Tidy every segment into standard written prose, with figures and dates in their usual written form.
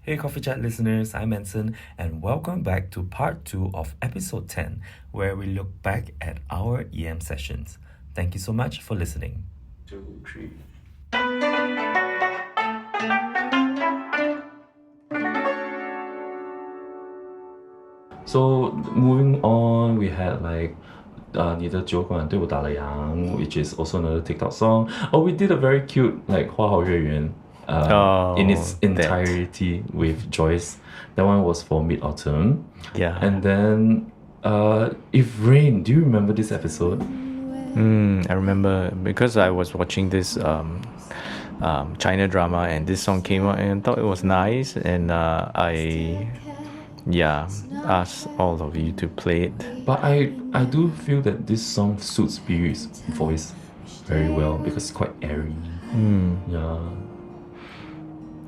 Hey, Coffee Chat listeners, I'm Manson, and welcome back to part 2 of episode 10, where we look back at our EM sessions. Thank you so much for listening. 2, 3. So, moving on, we had like 你的酒馆对我打了烊, which is also another TikTok song. Oh, we did a very cute like 花好月圆 in its entirety with Joyce. That one was for Mid Autumn. Yeah. And then If Rain, do you remember this episode? I remember because I was watching this China drama and this song came out and I thought it was nice and I asked all of you to play it. But I do feel that this song suits Biru's voice very well because it's quite airy. Yeah.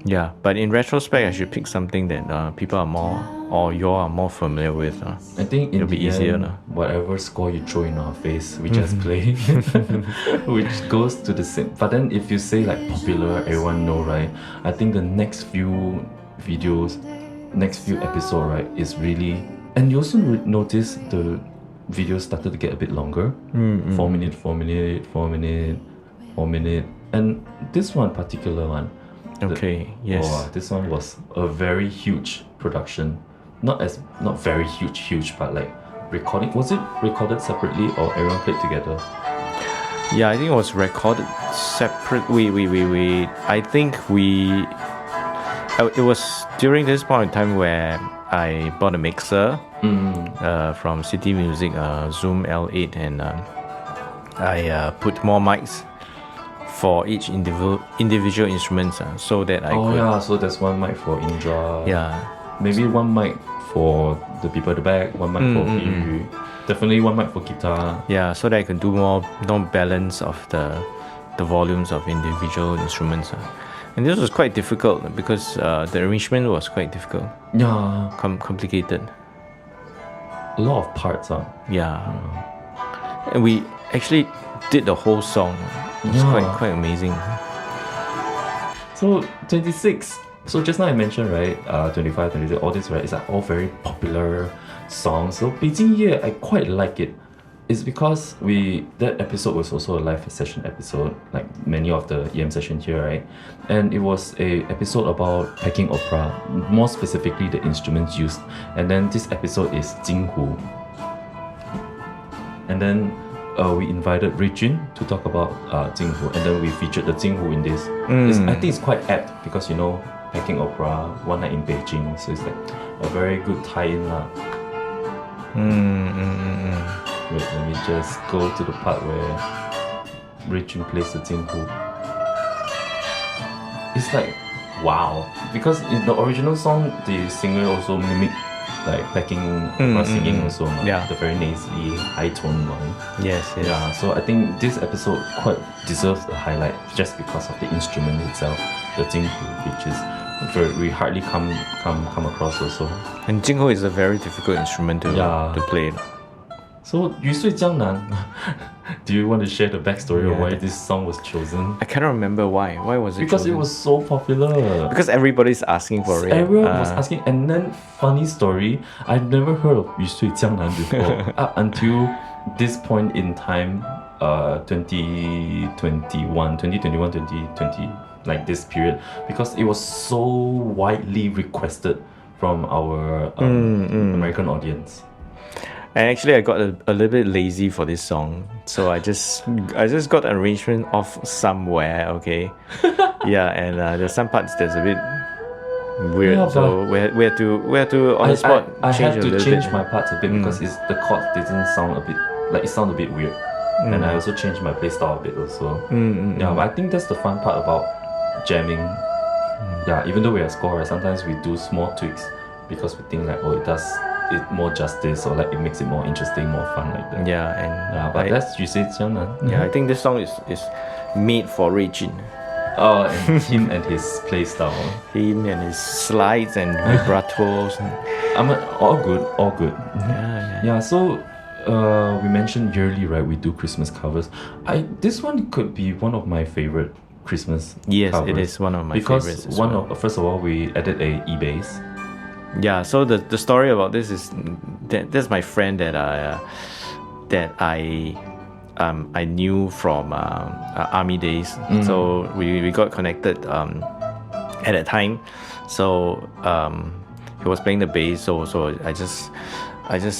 Yeah, but in retrospect, I should pick something that people are more, or you are more familiar with. I think it'll be easier. Whatever score you throw in our face, we just play, which goes to the same. But then if you say like popular, everyone know, right? I think the next few videos, next few episode, right, is really... And you also notice the videos started to get a bit longer. 4 minute, 4 minute, 4 minute, 4 minute. And this one particular one, yes. This one was a very huge production. Not very huge, but like recording. Was it recorded separately or everyone played together? Yeah, I think it was recorded separate. I think it was during this point in time where I bought a mixer from City Music, Zoom L8, and I put more mics for each individual instruments, so that I could... yeah, so there's one mic for Indra. Yeah. Maybe one mic for the people at the back, one mic for Biru. Definitely one mic for guitar. Yeah, so that I can do more balance of the volumes of individual instruments. And this was quite difficult because the arrangement was quite difficult. Yeah. Complicated. A lot of parts. Yeah. And we actually did the whole song. It's quite amazing. So 26. So just now I mentioned, right, 25, 26, all this, right, is like all very popular songs. So 北京夜, I quite like it. It's because that episode was also a live session episode, like many of the EM session here, right? And it was a episode about Peking opera, more specifically the instruments used. And then this episode is Jinghu. And then we invited Ray Jun to talk about Jinghu, and then we featured the Jinghu in this. I think it's quite apt because, you know, Peking opera, one night in Beijing, so it's like a very good tie-in. Wait, let me just go to the part where Ray Jun plays the Jinghu. It's like, wow, because in the original song, the singer also mimicked like Peking opera singing also, the very nasally, high tone one. Yes. Yeah, so I think this episode quite deserves a highlight just because of the instrument itself, the Jinghu, which is we hardly come across also. And Jinghu is a very difficult instrument to play. So 雨碎江南, do you want to share the backstory of why this song was chosen? I cannot remember why. Why was it Because chosen? it was so popular. Because everybody's asking for it. Everyone was asking. And then, funny story, I've never heard of 雨碎江南 before. Up until this point in time, 2020, like this period, because it was so widely requested from our American audience. And actually, I got a little bit lazy for this song, so I just got an arrangement off somewhere. Okay, and there's some parts that's a bit weird, so we had to on the spot. I had to change bit. my parts a bit because the chords didn't sound a bit like it sounded a bit weird, and I also changed my play style a bit also. Yeah, but I think that's the fun part about jamming. Yeah, even though we are score, right, sometimes we do small tweaks because we think like, it does it more justice, or like it makes it more interesting, more fun like that. But that's 雨碎江南. I think this song is made for Ray Jun. And him and his play style. Him and his slides and vibratos. All good. Yeah. So we mentioned yearly, right? We do Christmas covers. This one could be one of my favorite Christmas. Yes, it covers. is one of my because favorites as first of all, we added a e-bass. Yeah, so the story about this is that's my friend that I knew from army days. So we got connected at that time. So he was playing the bass. So I just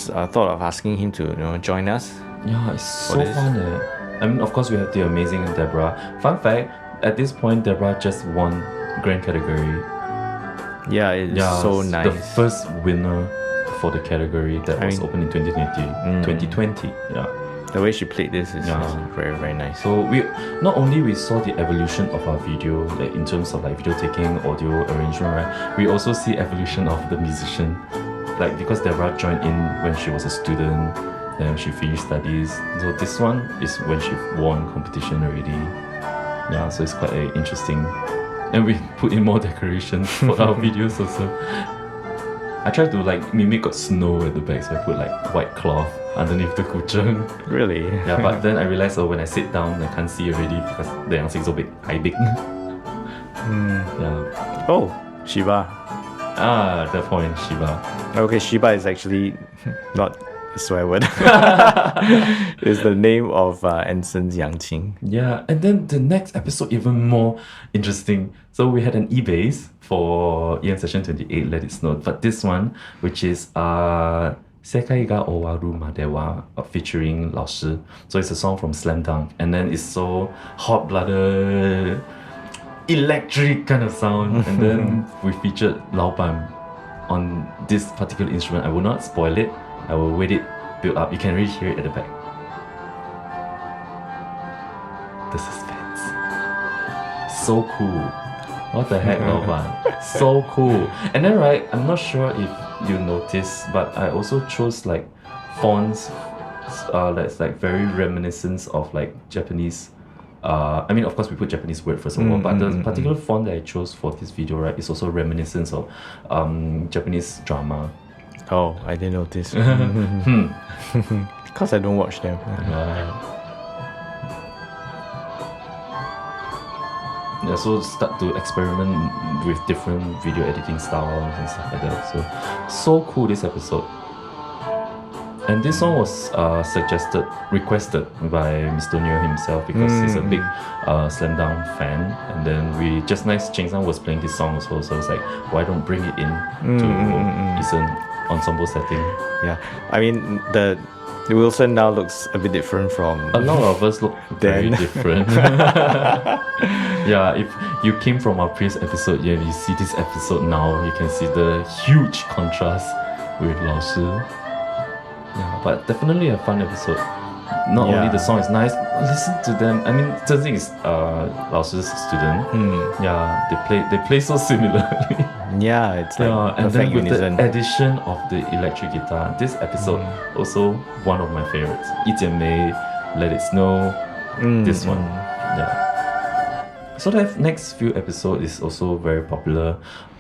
thought of asking him to join us. Yeah, it's so fun. I mean, of course, we have the amazing Deborah. Fun fact: at this point, Deborah just won grand category. Yeah, it's so nice. The first winner for the category that was opened in 2020. Yeah. The way she played this is very, very nice. So we not only we saw the evolution of our video, like in terms of like video taking, audio arrangement, right? We also see evolution of the musician. Like because Deborah joined in when she was a student, then she finished studies. So this one is when she won competition already. Yeah, so it's quite interesting. And we put in more decorations for our videos also. I tried to like mimic snow at the back, so I put like white cloth underneath the kucheng. Really? Yeah, but then I realized when I sit down, I can't see already because the young so big, high big. Yeah. Oh, Shiba. Ah, that point, Shiba. Okay, Shiba is actually not a swear word. It's the name of Ensign's Yangqing. Yeah, and then the next episode even more interesting. So we had an e-bass for EM Session 28, Let It Snow. But this one, which is Sekai ga Owaru Madewa featuring Lao Shi. So it's a song from Slam Dunk. And then it's so hot-blooded, electric kind of sound. And then we featured Lao Ban on this particular instrument. I will not spoil it. I will wait it build up. You can really hear it at the back. The suspense. So cool. What the heck, Lao Ban? So cool. And then right, I'm not sure if you noticed, but I also chose like fonts that's like very reminiscent of like Japanese. I mean, of course, we put Japanese word first of all, but the particular font that I chose for this video, right, is also reminiscent of Japanese drama. Oh, I didn't notice. Because I don't watch them. Yeah, so start to experiment with different video editing styles and stuff like that. So cool this episode. And this song was requested by Mr. Neo himself because he's a big Slam Dunk fan. And then Cheng Sang was playing this song also, so it's like, why don't bring it in to Eason ensemble setting? Yeah, I mean the Wilson now looks a bit different from a lot of us look very different. Yeah, if you came from our previous episode, yeah, you see this episode now, you can see the huge contrast with Lao Shi. Yeah, but definitely a fun episode. Not only the song is nice, listen to them. I mean, Zheng is Lao Shi's student. Yeah, they play so similarly. Yeah, it's like and then with unison. the addition of the electric guitar, this episode also one of my favorites. Yi Jianmei, Let It Snow, this one. Yeah. So the next few episodes is also very popular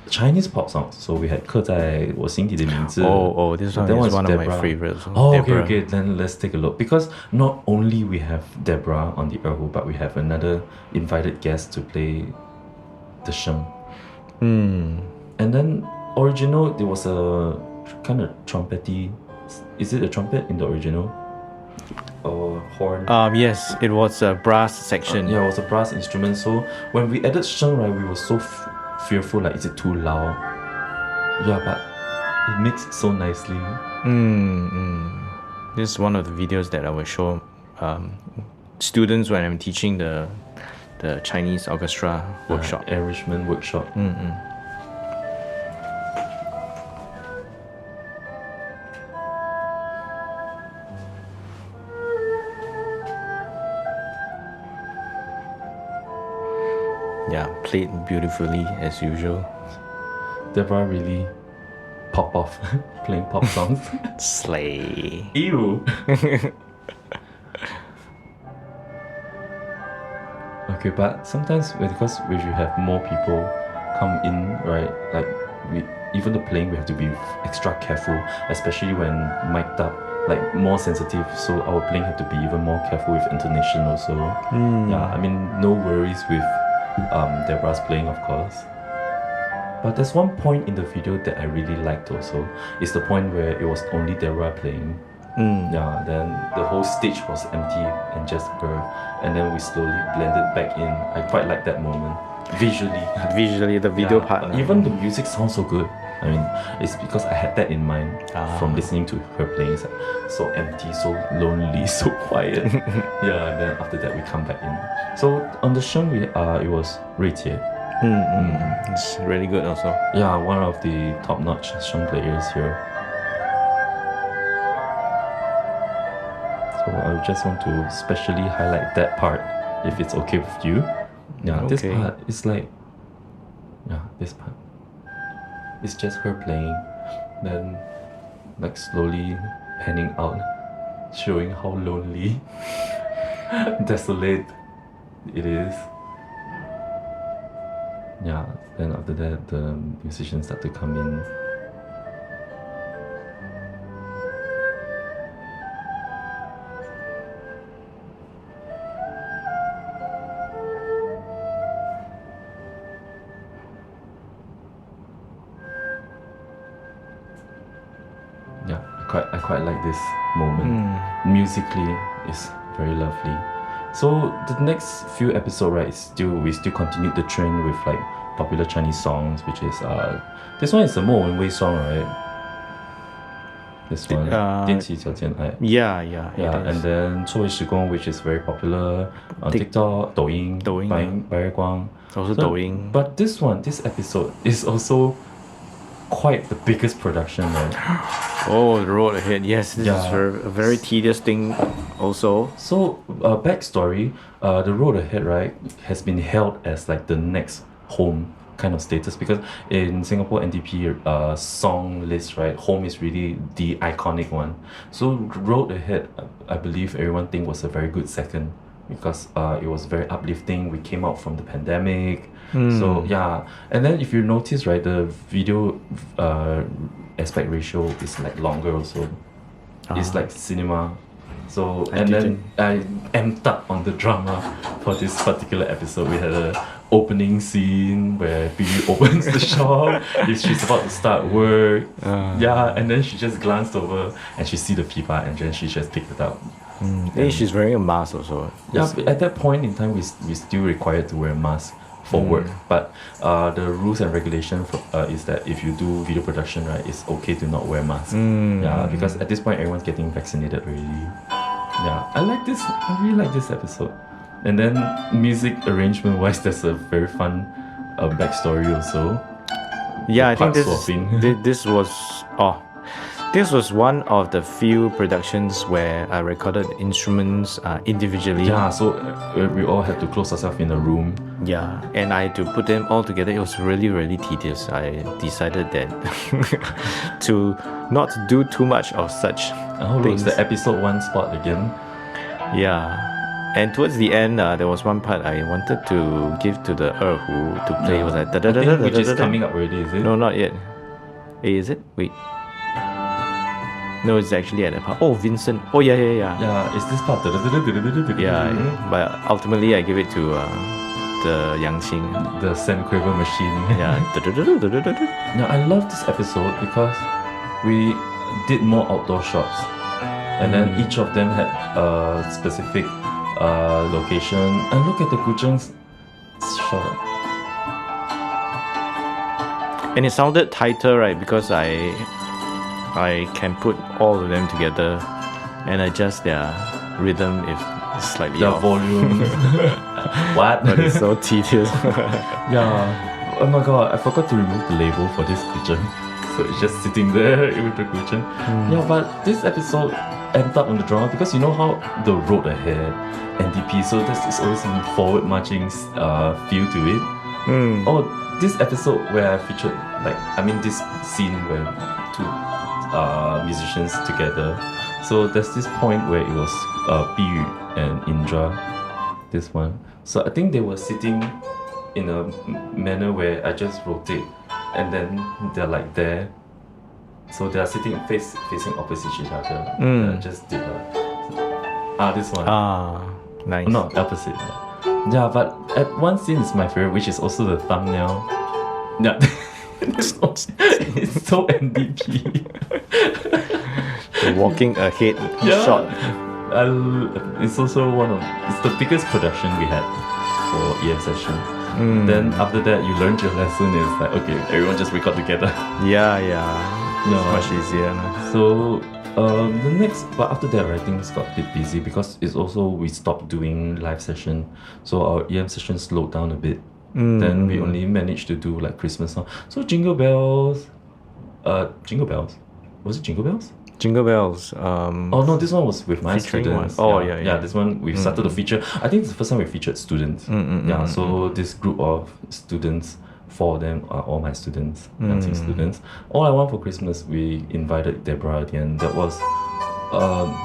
Chinese pop songs. So we had 刻在我心底的名字. Oh, this one is one of my Deborah. favorites. Oh, Deborah. okay. Then let's take a look. Because not only we have Deborah on the erhu, but we have another invited guest to play the sheng. And then original, there was a kind of trumpety. Is it a trumpet in the original? Or horn? Yes, it was a brass section. Yeah, it was a brass instrument. So when we added sheng, right, we were so fearful, like, is it too loud? Yeah, but it mixed so nicely. This is one of the videos that I will show students when I'm teaching the Chinese orchestra workshop. Enrichment workshop. Yeah, played beautifully as usual. Deborah really pop off playing pop songs. Slay. Ew. Okay, but sometimes because we should have more people come in, right? Like even the playing, we have to be extra careful, especially when mic'd up, like more sensitive. So our playing have to be even more careful with intonation also. Yeah, I mean no worries with Deborah's playing, of course. But there's one point in the video that I really liked also. It's the point where it was only Deborah playing. Yeah, then the whole stage was empty and just her. And then we slowly blended back in. I quite like that moment. Visually, the video yeah, part. even the music sounds so good. I mean, it's because I had that in mind from listening to her playing. It's like so empty, so lonely, so quiet. Yeah, and then after that we come back in. So on the sheng, it was Rui Jie. It's really good also. Yeah, one of the top-notch sheng players here. So I just want to specially highlight that part, if it's okay with you. Yeah, Okay. this part is like, this part. It's just her playing, then like slowly panning out, showing how lonely, desolate it is. Yeah, then after that the musicians start to come in. Yeah, I quite like this moment. Musically, it's very lovely. So the next few episodes, right, we still continued the trend with like popular Chinese songs, which is this one is a Mo Wenwei song, right? This one, 踮起脚尖爱. Yeah, And then 错位时光, which is very popular on TikTok, 抖音, 白月光. Also Douyin. But this episode is also quite the biggest production, right? Oh, the road ahead. Yes, this is a very tedious thing also. So, backstory, the road ahead, right, has been held as like the next home kind of status, because in Singapore NDP song list, right, home is really the iconic one. So road ahead, I believe everyone think was a very good second, because it was very uplifting. We came out from the pandemic. So yeah, and then if you notice, right, the video aspect ratio is like longer also. It's like cinema. So and then I amped up on the drama for this particular episode. We had a opening scene where Bibi opens the shop. She's about to start work. And then she just glanced over and she see the pipa and then she just picked it up. I think she's wearing a mask also. Yeah, but at that point in time, we still required to wear a mask for work. But the rules and regulation is that if you do video production, right, it's okay to not wear mask. Yeah, because at this point, everyone's getting vaccinated already. Yeah, I really like this episode. And then music arrangement wise, there's a very fun backstory also. Yeah, I think swapping. this was one of the few productions where I recorded instruments individually. Yeah, so we all had to close ourselves in a room. Yeah, and I had to put them all together. It was really, really tedious. I decided that to not do too much of such It's the episode 1 spot again. Yeah. And towards the end, there was one part I wanted to give to the Erhu to play. It was like which is coming up already, is it? No, not yet. Is it? Wait. No, it's actually at that part. Oh, Vincent. Oh, yeah. Yeah, it's this part. Yeah, but ultimately I give it to the Yangqing. The semi-quiver machine. Yeah. Now, I love this episode because we did more outdoor shots. And then each of them had a specific location. And look at the Guzheng's shot. And it sounded tighter, right? Because I can put all of them together and adjust their rhythm if it's slightly The off. volume. What? But it's so tedious. Yeah. Oh my god, I forgot to remove the label for this Guzheng. So it's just sitting there with the Guzheng. Yeah, but this episode ended up on the drama because you know how the road ahead, NDP, so there's this always some forward marching feel to it. Oh, this episode where I featured, this scene where two musicians together. So there's this point where it was Biyu and Indra, this one. So I think they were sitting in a manner where I just rotate and then they're like there. So they're sitting facing opposite each other. Just did this one. Nice. No, opposite. Yeah, but at one scene is my favorite, which is also the thumbnail. Yeah, it's so NDP. The walking ahead Yeah. shot. It's also it's the biggest production we had for EM session. Then after that, you learned your lesson. It's like, okay, everyone just record together. Yeah. Yeah. It's much easier. No? So but after that, right, things got a bit busy because it's also we stopped doing live session, so our EM session slowed down a bit. Then we only managed to do like Christmas song. So Jingle Bells, was it Jingle Bells? Jingle Bells. Oh no, this one was with my Featuring students. one. Oh, yeah. This one we started to feature. I think it's the first time we featured students. So this group of students, 4 of them are all my students, dancing students. All I Want for Christmas, we invited Deborah at the end. That was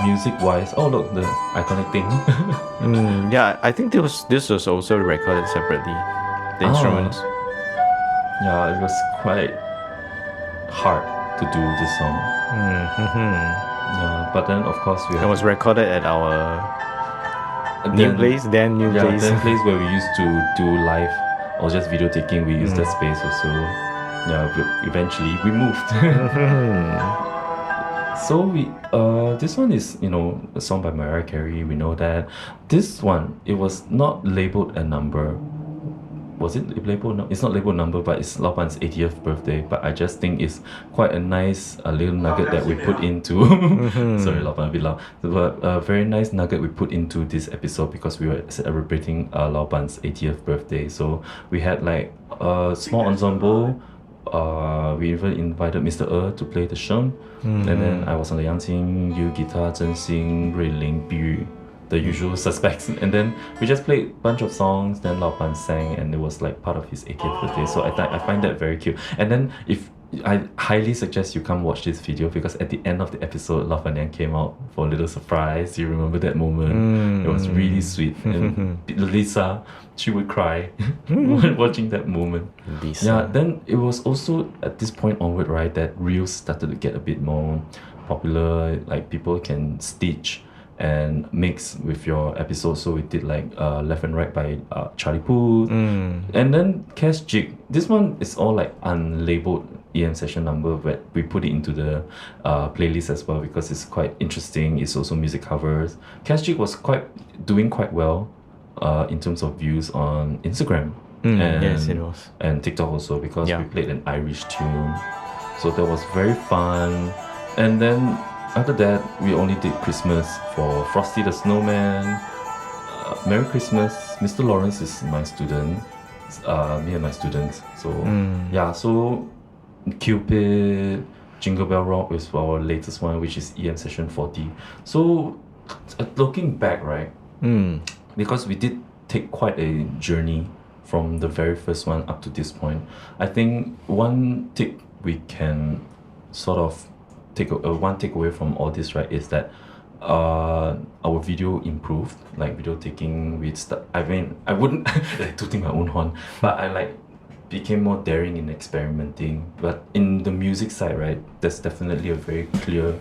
music wise. Oh look, the iconic thing. Yeah, I think this was also recorded separately. The instruments. Yeah, it was quite hard to do this song. Yeah, but then of course we It was recorded at our new place Then place where we used to do live or just video taking. We used that space also. Yeah, but eventually we moved. So this one is, a song by Mariah Carey. We know that. This one, it was not labeled a number. Was it labeled? No, it's not labeled number, but it's Lao Ban's 80th birthday. But I just think it's quite a nice little nugget that we put into. Sorry, Lao Ban, a bit loud. But a very nice nugget we put into this episode because we were celebrating Lao Ban's 80th birthday. So we had like a small ensemble. We even invited Mr. to play the sheng, and then I was on the Yangqing, you guitar, Zhen Xing, Rui Ling, Biyu, the usual suspects, and then we just played a bunch of songs. Then Lao Ban sang, and it was like part of his 80th birthday. So I find that very cute. And then I highly suggest you come watch this video because at the end of the episode, Lao Ban Yang came out for a little surprise. You remember that moment? It was really sweet. And Lisa, she would cry watching that moment. Lisa. Yeah, then it was also at this point onward, right, that reels started to get a bit more popular. Like people can stitch and mix with your episodes. So we did like Left and Right by Charlie Puth. And then Cash Jig. This one is all like unlabeled EM session number, but we put it into the playlist as well because it's quite interesting. It's also music covers. Cash Jig was doing quite well in terms of views on Instagram. And, yes, it was. And TikTok also because we played an Irish tune. So that was very fun. And then after that, we only did Christmas for Frosty the Snowman. Merry Christmas. Mr. Lawrence is my student. Me and my students. So so Cupid, Jingle Bell Rock is our latest one, which is EM session 40. So looking back, right? Because we did take quite a journey from the very first one up to this point. I think one tip we can sort of one takeaway from all this, right, is that our video improved, like video taking. I wouldn't tooting my own horn, but I became more daring in experimenting. But in the music side, right, there's definitely a very clear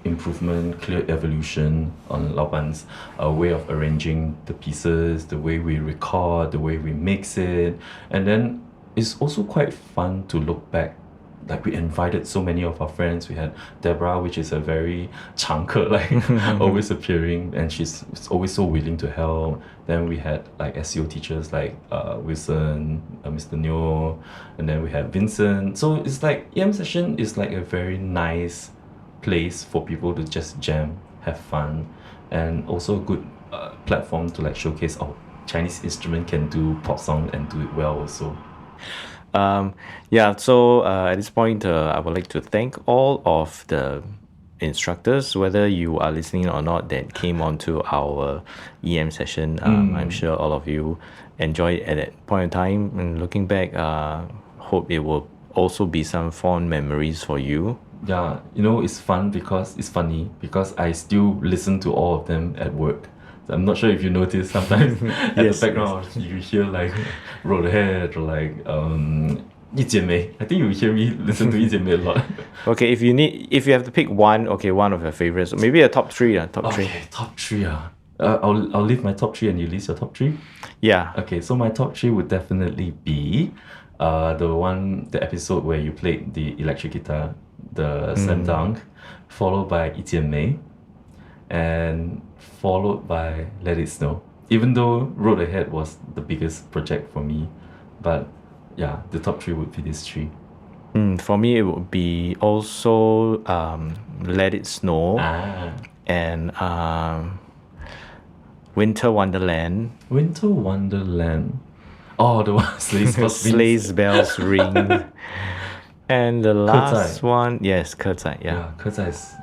improvement, clear evolution on Lao Ban's way of arranging the pieces, the way we record, the way we mix it. And then it's also quite fun to look back. Like we invited so many of our friends. We had Deborah, which is a very 常客, always appearing, and she's always so willing to help. Then we had like SEO teachers like Wilson, Mr. Neo, and then we had Vincent. So it's like EM session is like a very nice place for people to just jam, have fun, and also a good platform to like showcase Chinese instrument can do pop song and do it well also. So at this point, I would like to thank all of the instructors, whether you are listening or not, that came onto our EM session. I'm sure all of you enjoyed it at that point in time. And looking back, hope it will also be some fond memories for you. Yeah, it's funny because I still listen to all of them at work. I'm not sure if you notice sometimes at the background you hear like Roadhead or like 一剪梅. I think you hear me listen to 一剪梅 a lot. Okay, if you have to pick one of your favorites, maybe a top three. Top three. Top three. I'll leave my top 3 and you list your top 3. Yeah. Okay, so my top 3 would definitely be the episode where you played the electric guitar, the Slam Dunk, followed by 一剪梅, and followed by Let It Snow. Even though Road Ahead was the biggest project for me, but yeah, the top 3 would be these 3. For me, it would be also Let It Snow Ah, and Winter Wonderland. Winter Wonderland. Oh, the one Sleigh's bells ring. And the last one, yes, Kerzai, yeah. Yeah, Kerzai is.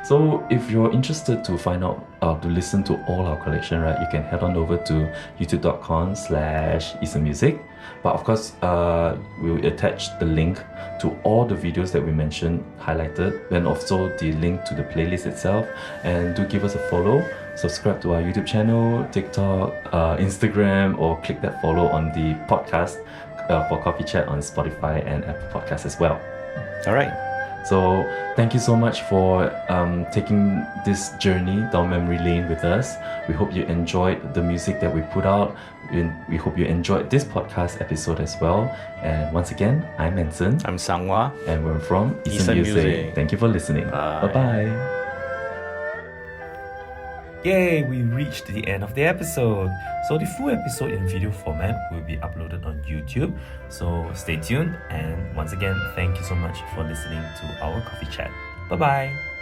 So if you're interested to find out, to listen to all our collection, right, you can head on over to youtube.com/isamusic. But of course, we'll attach the link to all the videos that we mentioned, highlighted, and also the link to the playlist itself. And do give us a follow, subscribe to our YouTube channel, TikTok, Instagram, or click that follow on the podcast for Coffee Chat on Spotify and Apple Podcasts as well. All right. So thank you so much for taking this journey down memory lane with us. We hope you enjoyed the music that we put out. We hope you enjoyed this podcast episode as well. And once again, I'm Anson. I'm Sangwa. And we're from Isan Music. Thank you for listening. Bye. Bye-bye. Yay, we reached the end of the episode. So the full episode in video format will be uploaded on YouTube. So stay tuned, and once again, thank you so much for listening to our coffee chat. Bye-bye.